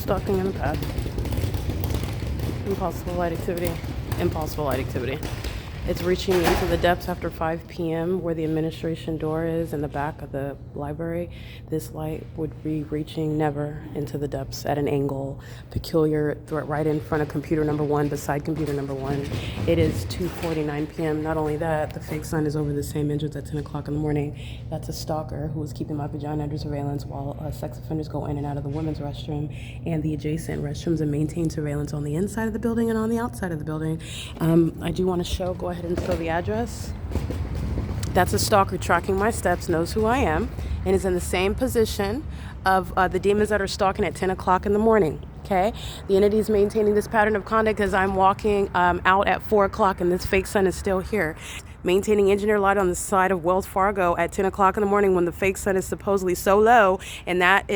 stalking in the past. Impossible light activity. Impossible light activity. It's reaching into the depths after 5 p.m. where the administration door is in the back of the library. This light would be reaching never into the depths at an angle, peculiar, right in front of computer number 1, beside computer number 1. It is 2:49 p.m. Not only that, the fake sun is over the same entrance at 10 o'clock in the morning. That's a stalker who is keeping my vagina under surveillance while sex offenders go in and out of the women's restroom and the adjacent restrooms and maintain surveillance on the inside of the building and on the outside of the building. I do want to show, go ahead and show the address. That's a stalker tracking my steps, knows who I am, and is in the same position of the demons that are stalking at 10 o'clock in the morning. Okay, the entity is maintaining this pattern of conduct as I'm walking out at 4 o'clock and this fake sun is still here. Maintaining engineer light on the side of Wells Fargo at 10 o'clock in the morning when the fake sun is supposedly so low, and that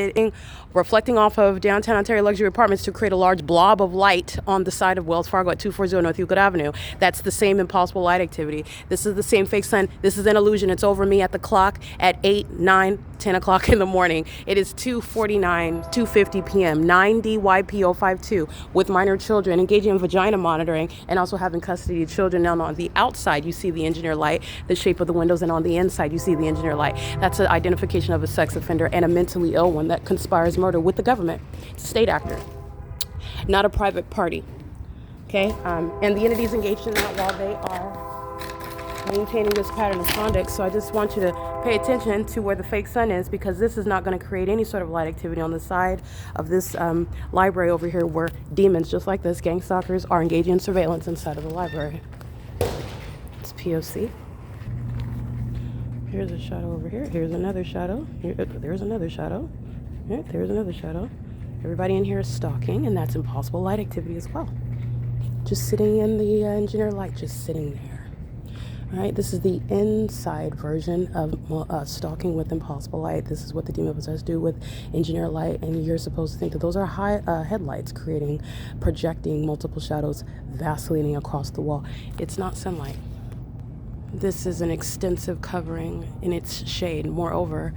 reflecting off of downtown Ontario luxury apartments to create a large blob of light on the side of Wells Fargo at 240 North Euclid Avenue. That's the same impossible light activity. This is the same fake sun. This is an illusion. It's over me at the clock at 8, 9, 10 o'clock in the morning. It is 2:49, 2:50 p.m., 9 DYPO52 with minor children engaging in vagina monitoring and also having custody of children. Now on the outside, you see the engineer light, the shape of the windows, and on the inside, you see the engineer light. That's an identification of a sex offender and a mentally ill one that conspires murder with the government. It's a state actor, not a private party. Okay, and the entities engaged in that while they are maintaining this pattern of conduct. So I just want you to pay attention to where the fake sun is, because this is not going to create any sort of light activity on the side of this library over here where demons just like this, gang stalkers, are engaging in surveillance inside of the library. It's P.O.C. Here's a shadow over here. Here's another shadow. There's another shadow. There's another shadow. Everybody in here is stalking, and that's impossible light activity as well. Just sitting in the engineer light, just sitting there. All right, this is the inside version of stalking with impossible light. This is what the demon possessed do with engineer light, and you're supposed to think that those are high headlights projecting multiple shadows, vacillating across the wall. It's not sunlight. This is an extensive covering in its shade. Moreover,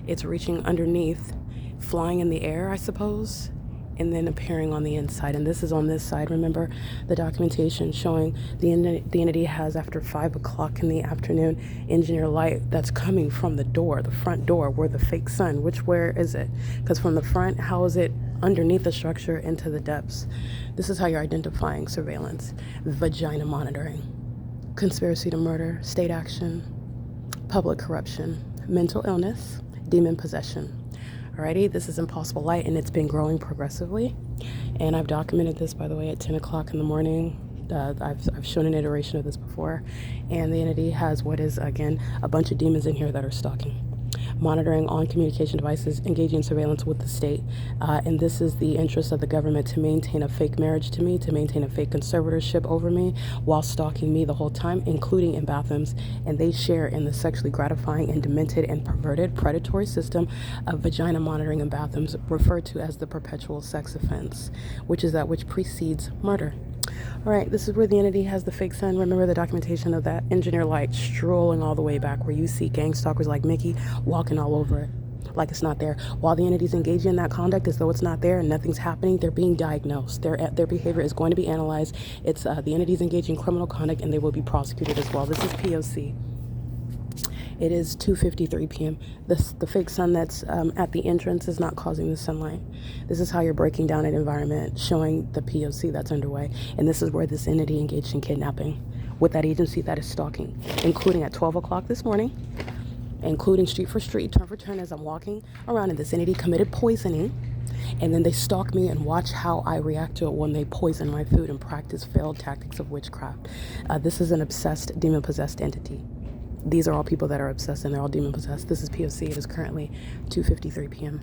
it's reaching underneath, flying in the air, I suppose, and then appearing on the inside. And this is on this side. Remember the documentation showing the entity has, after 5 o'clock in the afternoon, engineer light that's coming from the door, the front door, where the fake sun, where is it? Because from the front, how is it underneath the structure into the depths? This is how you're identifying surveillance. Vagina monitoring, conspiracy to murder, state action, public corruption, mental illness, demon possession. Alrighty, this is impossible light, and it's been growing progressively. And I've documented this, by the way, at 10 o'clock in the morning. I've shown an iteration of this before. And the entity has what is, again, a bunch of demons in here that are stalking, monitoring on communication devices, engaging in surveillance with the state. And this is the interest of the government to maintain a fake marriage to me, to maintain a fake conservatorship over me while stalking me the whole time, including in bathrooms. And they share in the sexually gratifying and demented and perverted predatory system of vagina monitoring in bathrooms, referred to as the perpetual sex offense, which is that which precedes murder. All right, this is where the entity has the fake sun. Remember the documentation of that engineer light strolling all the way back, where you see gang stalkers like Mickey walking all over it like it's not there. While the entity's engaging in that conduct as though it's not there and nothing's happening, they're being diagnosed. Their behavior is going to be analyzed. It's the entity's engaging in criminal conduct, and they will be prosecuted as well. This is P.O.C. It is 2:53 p.m. The fake sun that's at the entrance is not causing the sunlight. This is how you're breaking down an environment, showing the POC that's underway. And this is where this entity engaged in kidnapping with that agency that is stalking, including at 12 o'clock this morning, including street for street, turn for turn, as I'm walking around, and this entity committed poisoning. And then they stalk me and watch how I react to it when they poison my food and practice failed tactics of witchcraft. This is an obsessed, demon-possessed entity. These are all people that are obsessed, and they're all demon-possessed. This is POC. It is currently 2:53 p.m.